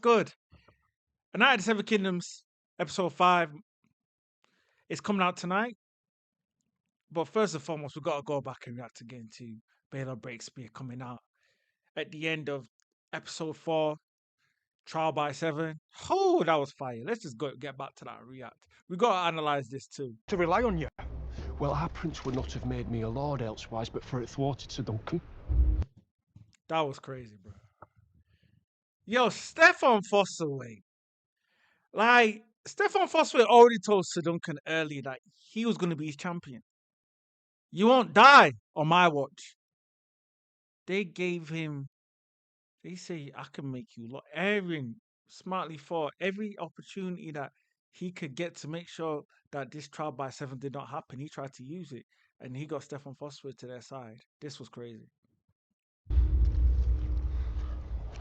good? A Knight of the Seven Kingdoms, episode 5 is coming out tonight. But first and foremost, we've got to go back and react again to Baelor Breakspear coming out at the end of episode 4, Trial by 7. Oh, that was fire. Let's just get back to that and react. We've got to analyse this too. To rely on you. Well, our prince would not have made me a lord elsewise, but for it thwarted Ser Duncan. That was crazy, bro. Yo, Stefan Fosterway. Like, Stefan Fosterway already told Ser Duncan earlier that he was going to be his champion. You won't die on my watch. They gave him, they say, I can make you look. Aaron smartly fought every opportunity that he could get to make sure that this trial by 7 did not happen. He tried to use it, and he got Stefan Fosterway to their side. This was crazy.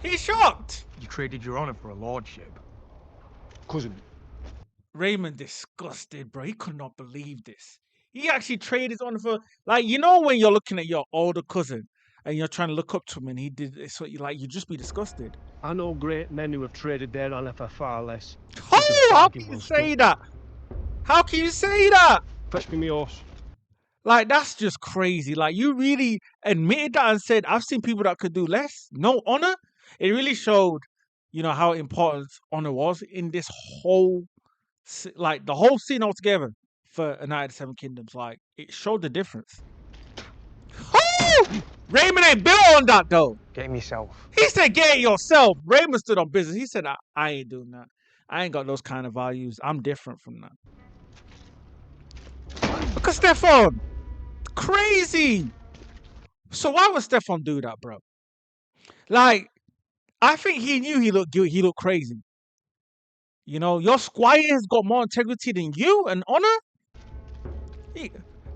He's shocked. You traded your honor for a lordship. Cousin. Raymond disgusted, bro. He could not believe this. He actually traded his honor for, like, you know when you're looking at your older cousin and you're trying to look up to him and he did it, so you just be disgusted. I know great men who have traded their honor for far less. Oh, how can you say that? How can you say that? Fetch me my horse. Like, that's just crazy. Like, you really admitted that and said, I've seen people that could do less. No honor. It really showed, you know, how important honor was in this whole, like, the whole scene altogether for A Knight of the Seven Kingdoms. Like, it showed the difference. Oh! Raymond ain't built on that, though. Get him yourself. He said, get it yourself. Raymond stood on business. He said, I ain't doing that. I ain't got those kind of values. I'm different from that. Look at Stefan. Crazy. So why would Stefan do that, bro? Like, I think he knew he looked guilty. He looked crazy. You know, your squire has got more integrity than you and honor.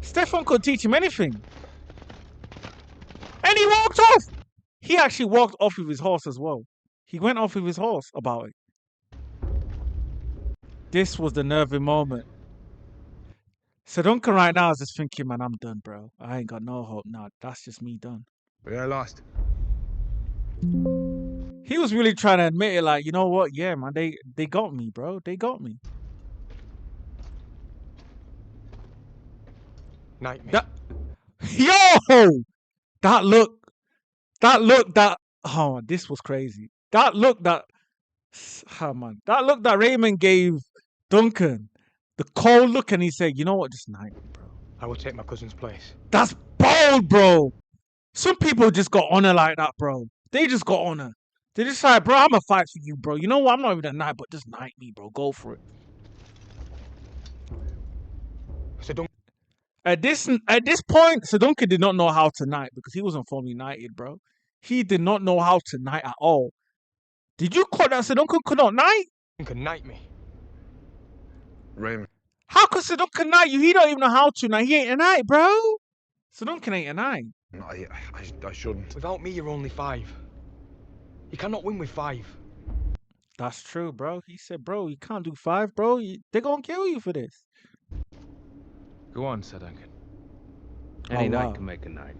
Stefan could teach him anything. And he walked off. He actually walked off with his horse as well. He went off with his horse about it. This was the nervy moment. Ser Duncan right now is just thinking, man, I'm done, bro. I ain't got no hope now. That's just me done. But I lost. He was really trying to admit it, like, you know what? Yeah, man, they got me, bro. They got me. Knight me. That look, oh, this was crazy. That look that Raymond gave Duncan, the cold look, and he said, you know what, just knight me, bro. I will take my cousin's place. That's bold, bro. Some people just got honor like that, bro. They just got honor. They just like, bro, I'm gonna fight for you, bro. You know what? I'm not even a knight, but just knight me, bro. Go for it. Ser Duncan. At this point, Ser Duncan did not know how to knight because he wasn't formally knighted, bro. He did not know how to knight at all. Did you call that Ser Duncan could not knight? You can knight me. Raymond. How could Ser Duncan knight you? He don't even know how to knight. He ain't a knight, bro. Ser Duncan ain't a knight. I shouldn't. Without me, you're only 5. You cannot win with 5. That's true, bro. He said, bro, you can't do 5, bro. They're gonna kill you for this. Go on, Ser Duncan. Any knight can make a knight.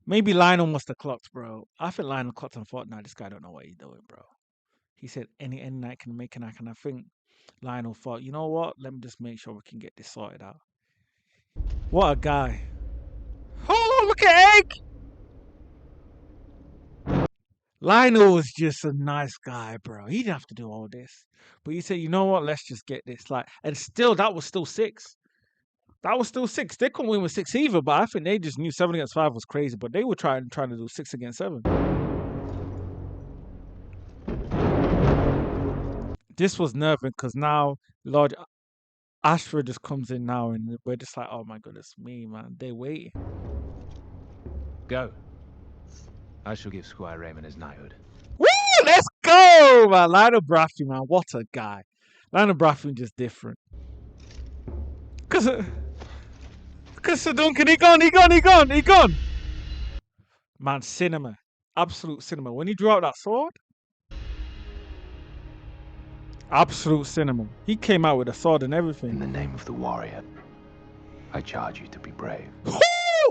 Maybe Lionel must have clocked, bro. I think Lionel clocked and thought, nah, this guy don't know what he's doing, bro. He said any knight can make a knight, and I think Lionel thought, you know what? Let me just make sure we can get this sorted out. What a guy. Oh, look at Egg! Lionel was just a nice guy, bro. He didn't have to do all this. But he said, you know what? Let's just get this. Like, and still, that was still 6. That was still 6. They couldn't win with 6 either, but I think they just knew 7 against 5 was crazy. But they were trying to do 6 against 7. This was nerving because now Lord Ashford just comes in now, and we're just like, oh my goodness me, man. They waiting. Go. I shall give Squire Raymond his knighthood. Woo! Let's go, man. Lionel Braffy, man. What a guy. Lionel Braffy just different. Because Ser Duncan, he gone. Man, cinema. Absolute cinema. When he drew out that sword, absolute cinema. He came out with a sword and everything. In the name of the warrior, I charge you to be brave. Woo!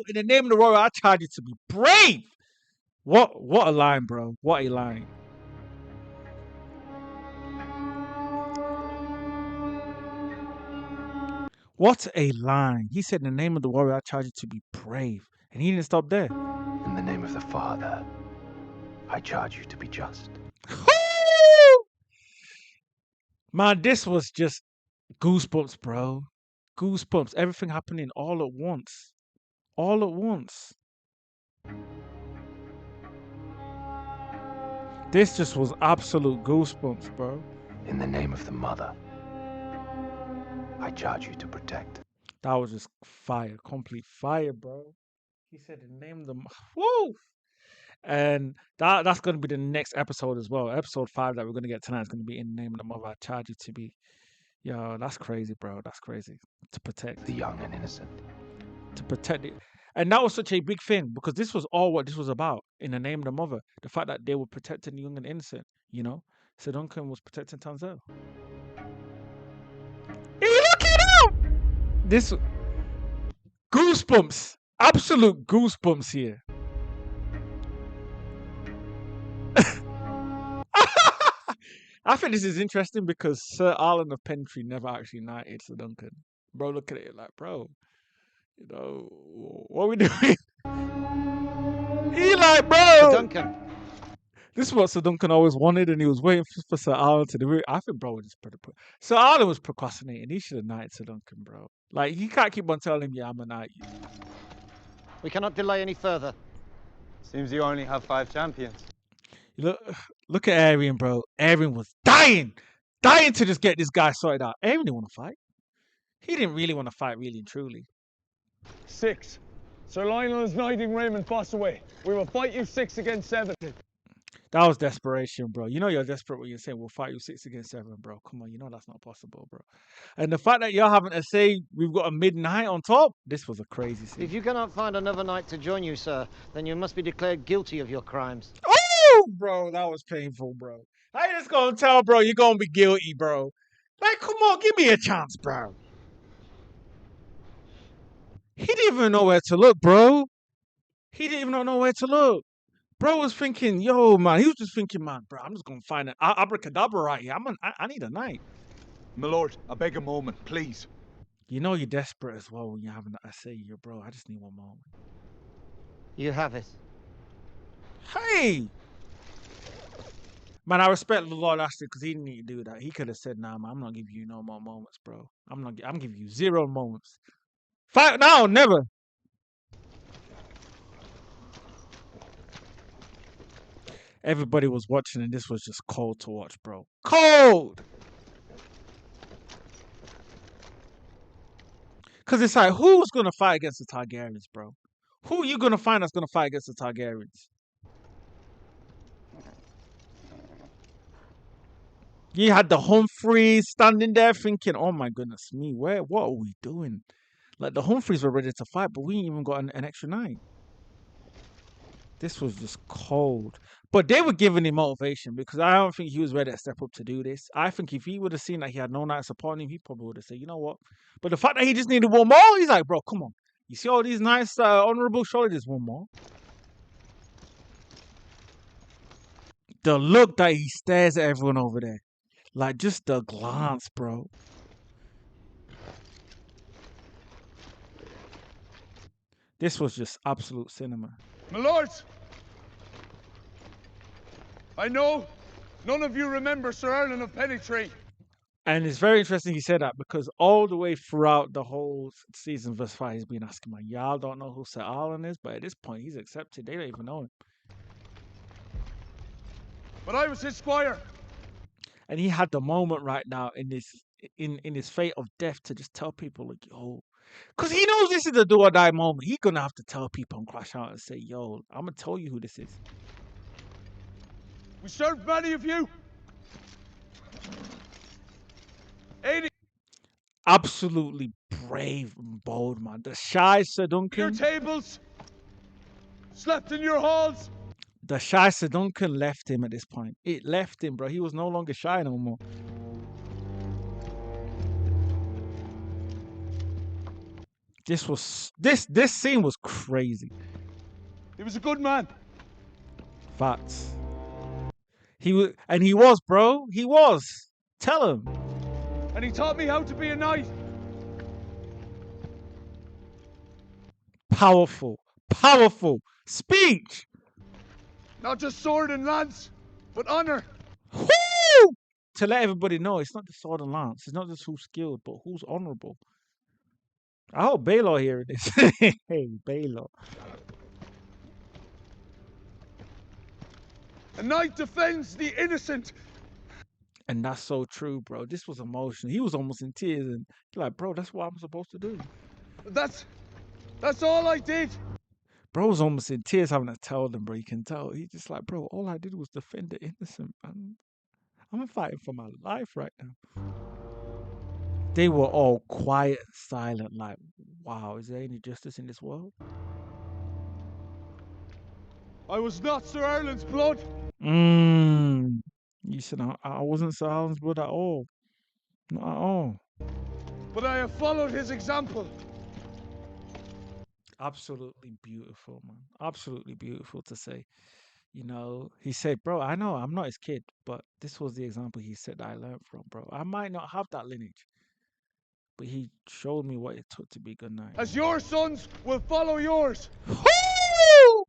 In the name of the warrior, I charge you to be brave. What a line, bro. What a line. What a line. He said, in the name of the warrior, I charge you to be brave. And he didn't stop there. In the name of the Father, I charge you to be just. Man, this was just goosebumps, bro. Goosebumps. Everything happening all at once. All at once. This just was absolute goosebumps, bro. In the name of the Mother, I charge you to protect. That was just fire. Complete fire, bro. He said the name of the... Woo! And that's going to be the next episode as well. Episode 5 that we're going to get tonight is going to be in the name of the mother. I charge you to be. Yo, that's crazy, bro. That's crazy. To protect. The young and innocent. To protect it. And that was such a big thing because this was all what this was about in the name of the mother. The fact that they were protecting the young and innocent, you know? Ser Duncan was protecting Tanzel. Hey, look it up! This... Goosebumps. Absolute goosebumps here. I think this is interesting because Sir Arlen of Pentry never actually knighted Ser Duncan. Bro, look at it like, bro, you know, what are we doing? He like, bro. Ser Duncan. This is what Ser Duncan always wanted, and he was waiting for Sir Arlen to do it. I think, bro, was just Sir Arlen was procrastinating. He should have knighted Ser Duncan, bro. Like, he can't keep on telling him, yeah, I'm a knight. We cannot delay any further. Seems you only have 5 champions. Look at Arian, bro. Arian was dying to just get this guy sorted out. Arian didn't want to fight. He didn't really want to fight, really and truly. 6. Sir Lionel is knighting Raymond Fossaway. We will fight you 6 against 7. That was desperation, bro. You know you're desperate when you're saying we'll fight you 6 against 7, bro. Come on, you know that's not possible, bro. And the fact that you're having to say we've got a midnight on top, this was a crazy scene. If you cannot find another knight to join you, sir, then you must be declared guilty of your crimes. Oh, bro, that was painful, bro. I just gonna tell, bro, you're gonna be guilty, bro. Like, come on, give me a chance, bro. He didn't even know where to look, bro. He didn't even know where to look. Bro was thinking, yo, man. He was just thinking, man, bro, I'm just going to find an abracadabra right here. I need a knight. My lord, I beg a moment, please. You know you're desperate as well when you're having that. I say, yo, bro, I just need one moment. You have it. Hey! Man, I respect the Lord Ashley because he didn't need to do that. He could have said, nah, man, I'm not giving you no more moments, bro. I'm giving you 0 moments. Fight now, never. Everybody was watching and this was just cold to watch, bro. Cold! Because it's like, who's going to fight against the Targaryens, bro? Who are you going to find that's going to fight against the Targaryens? You had the Humphreys standing there thinking, oh my goodness me, what are we doing? Like, the Humphreys were ready to fight, but we ain't even got an extra knight. This was just cold. But they were giving him motivation because I don't think he was ready to step up to do this. I think if he would have seen that he had no knights supporting him, he probably would have said, you know what? But the fact that he just needed one more, he's like, bro, come on. You see all these nice, honorable surely there's one more. The look that he stares at everyone over there. Like, just the glance, bro. This was just absolute cinema. My lords! I know none of you remember Sir Erlen of Pennytree. And it's very interesting he said that because all the way throughout the whole season thus far, he's been asking, man, y'all don't know who Sir Arlen is, but at this point, he's accepted. They don't even know him. But I was his squire. And he had the moment right now in his fate of death to just tell people, like, yo, because he knows this is a do or die moment. He's going to have to tell people and crash out and say, yo, I'm going to tell you who this is. We served many of you. 80. Absolutely brave and bold, man. The shy Ser Duncan. Your tables. Slept in your halls. The shy Ser Duncan left him at this point. It left him, bro. He was no longer shy no more. This scene was crazy. He was a good man. Facts. He was, bro. He was. Tell him. And he taught me how to be a knight. Powerful. Powerful. Speech. Not just sword and lance, but honor. Woo! To let everybody know, it's not the sword and lance. It's not just who's skilled, but who's honorable. I hope Baelor hearing this. Hey, Baelor. A knight defends the innocent. And that's so true, bro. This was emotional. He was almost in tears, and like, bro, that's what I'm supposed to do. That's all I did. Bro was almost in tears having to tell them, bro. You can tell. He's just like, bro, all I did was defend the innocent, man. I'm fighting for my life right now. They were all quiet and silent, like, wow, is there any justice in this world? I was not Sir Erlen's blood. You said I wasn't Sir Alan's blood at all. Not at all. But I have followed his example. Absolutely beautiful, man. Absolutely beautiful to say. You know, he said, bro, I know I'm not his kid, but this was the example he said that I learned from, bro. I might not have that lineage, but he showed me what it took to be a good knight. As your sons will follow yours. Woo!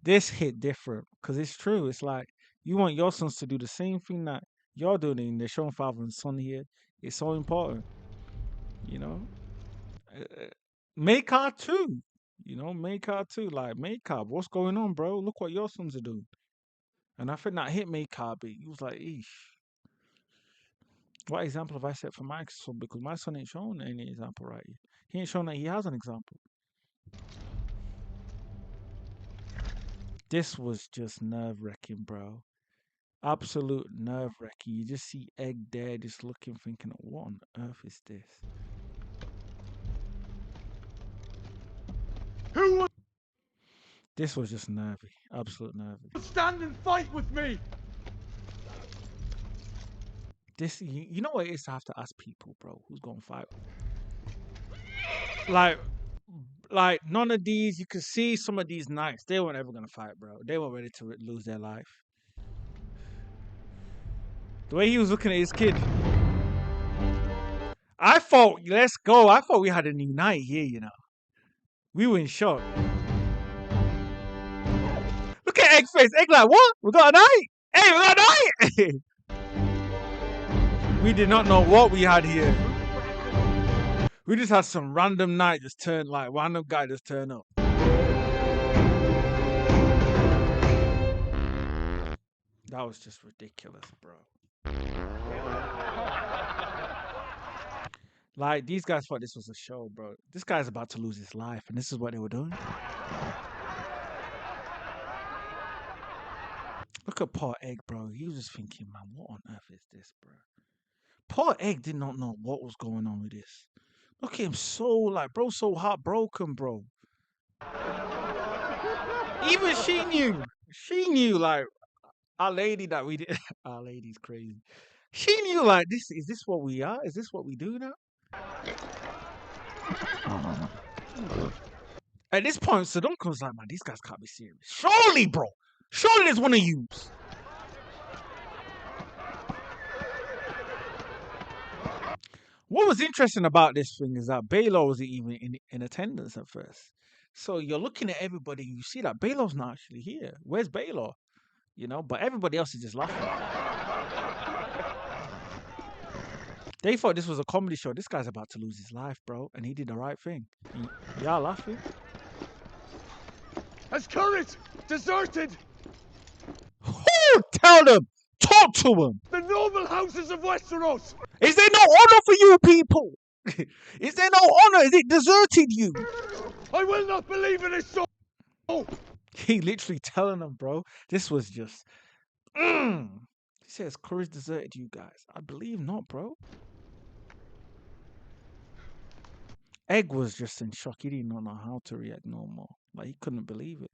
This hit different because it's true. It's like you want your sons to do the same thing that you're doing, and they're showing father and son here. It's so important, you know. Maker too, you know. Maker too, like Maker. What's going on, bro? Look what your sons are doing. And I think that hit Maker big. He was like, "Eesh, what example have I set for my son? Because my son ain't showing any example right here. He ain't showing that he has an example." This was just nerve-wracking, bro. Absolute nerve-wracking. You just see Egg there just looking, thinking, what on earth is this? Who will This was just nervy. Absolute nervy. stand and fight with me? This, you know what it is to have to ask people, bro, who's going to fight? Like none of these, you could see some of these knights, they weren't ever going to fight, bro. They weren't ready to lose their life. The way he was looking at his kid. I thought, let's go. I thought we had a new knight here, you know. We were in shock. Look at Egg's face. Egg like, what? We got a knight? Hey, we got a knight! We did not know what we had here. We just had some random knight just turn, like, random guy just turn up. That was just ridiculous, bro. Like, these guys thought this was a show, bro. This guy's about to lose his life, and this is what they were doing. Look at poor Egg, bro. He was just thinking, man, what on earth is this, bro? Poor Egg did not know what was going on with this. Look at him so, like, bro, so heartbroken, bro. Even she knew. She knew, like, our lady that we did. Our lady's crazy. She knew, like, is this what we are? Is this what we do now? At this point, Ser Duncan was like, man, these guys can't be serious. Surely, bro. Surely there's one of you. What was interesting about this thing is that Baelor wasn't even in attendance at first. So you're looking at everybody and you see that Baelor's not actually here. Where's Baelor? You know, but everybody else is just laughing. They thought this was a comedy show. This guy's about to lose his life, bro. And he did the right thing. Y'all laughing? Has courage deserted Who? Tell them. Talk to him. the noble houses of Westeros? Is there no honor for you people? Is there no honor? Is it deserted you? I will not believe in his soul. He literally telling them, bro. This was just. He says, courage deserted you guys. I believe not, bro. Egg was just in shock. He didn't know how to react no more. Like, he couldn't believe it.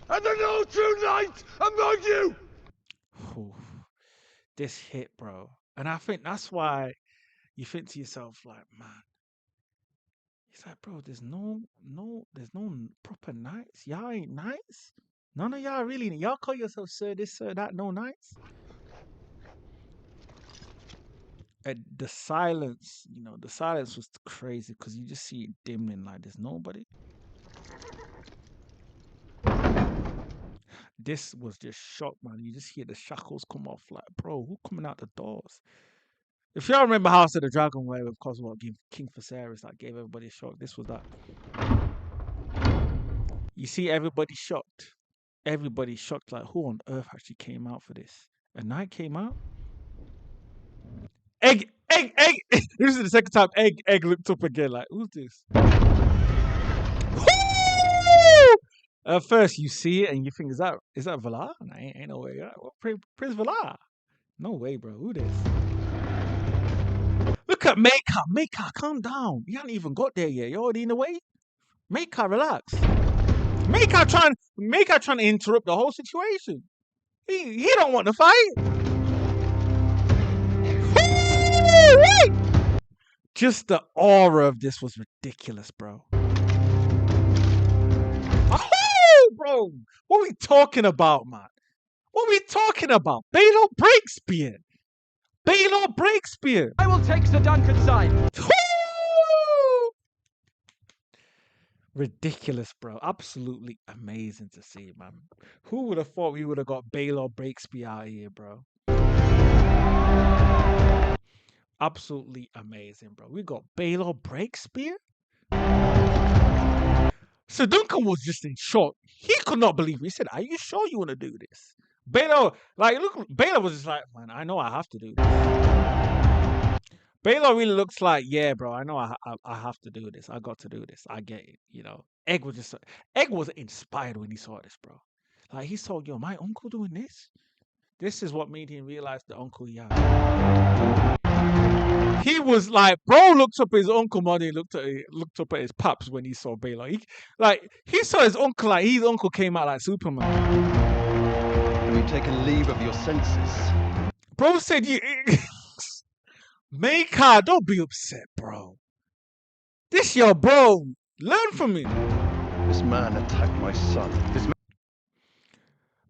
And there no true knight among you. Oof. This hit, bro. And I think that's why you think to yourself, like, man, It's like, bro, there's no proper knights. Y'all ain't knights. None of y'all really. Y'all call yourself sir this, sir that. No knights. And the silence, the silence was crazy because you just see it dimming like there's nobody. This was just shock, man. You just hear the shackles come off, like, bro, who coming out the doors? If y'all remember House of the Dragon, where of course what King Viserys that gave everybody a shock, this was that. You see everybody shocked. Everybody shocked, like, who on earth actually came out for this? A knight came out? Egg. This is the second time Egg looked up again, like, who's this? At first, you see it and you think, is that Valar? Nah, ain't no way. Well, Prince Valar? No way, bro. Who this? Look at Maker. Maker, calm down. You haven't even got there yet. You're already in the way. Maker, relax. Maker trying to interrupt the whole situation. He don't want to fight. Just the aura of this was ridiculous, bro. Bro, what are we talking about, man? What are we talking about? Baelor Breakspear. Baelor Breakspear. I will take Ser Duncan's side. Ridiculous, bro. Absolutely amazing to see, man. Who would have thought we would have got Baelor Breakspear out here, bro? Absolutely amazing, bro. We got Baelor Breakspear. Ser Duncan was just in shock. He could not believe it. He said, "Are you sure you want to do this?" Baelor, Baelor was just like, "Man, I know I have to do this." Baelor really looks like, "Yeah, bro, I know I have to do this. I got to do this. I get it." Egg was inspired when he saw this, bro. Like, he saw, yo, my uncle doing this. This is what made him realize the uncle he had. He was like, bro, looked up at his uncle more than he looked up at his paps when he saw Baelor. He saw his uncle like his uncle came out like Superman. Have you taken leave of your senses? Bro said, "You, Maker, don't be upset, bro. This your bro. Learn from him." This man attacked my son.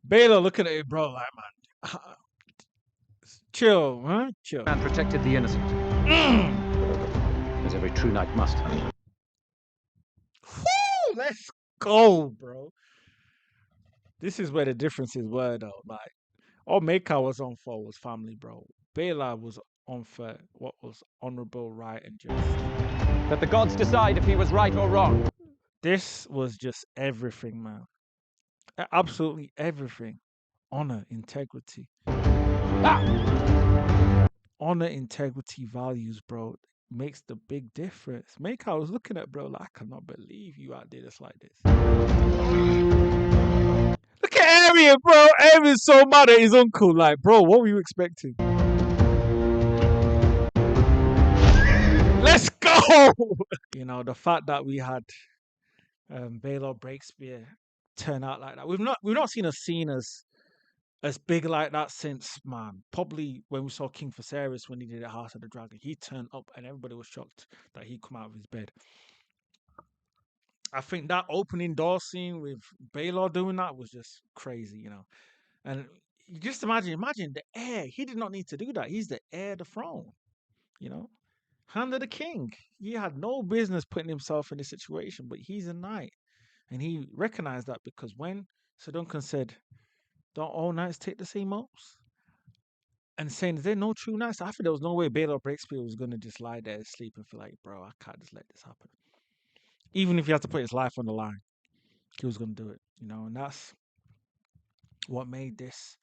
Baelor looking at it, bro, like, man, chill, huh? Chill. Man protected the innocent. As every true knight must. Woo, let's go, bro. This is where the differences were, though. Like, all Maker was on for was family, bro. Baelor was on for what was honorable, right, and just. Let the gods decide if he was right or wrong. This was just everything, man. Absolutely everything. Honor, integrity. Honor, integrity, values, bro, makes the big difference. Maker, I was looking at, bro, like, I cannot believe you outdid us like this. Look at Arya, bro. Arya's so mad at his uncle. Like, bro, what were you expecting? Let's go! The fact that we had Baelor Breakspear turn out like that. We've not seen a scene as big like that since, man, probably when we saw King Viserys when he did at House of the Dragon. He turned up and everybody was shocked that he come out of his bed. I think that opening door scene with Baelor doing that was just crazy, And you just imagine the heir. He did not need to do that. He's the heir of the throne, Hand of the king. He had no business putting himself in this situation, but he's a knight. And he recognized that because when Ser Duncan said, "Don't all knights take the same oaths?" And saying, "Is there no true knights?" I think there was no way Baelor Breakspear was going to just lie there asleep and feel like, bro, I can't just let this happen. Even if he has to put his life on the line, he was going to do it, And that's what made this,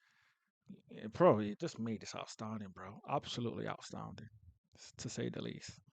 it just made this outstanding, bro. Absolutely outstanding, to say the least.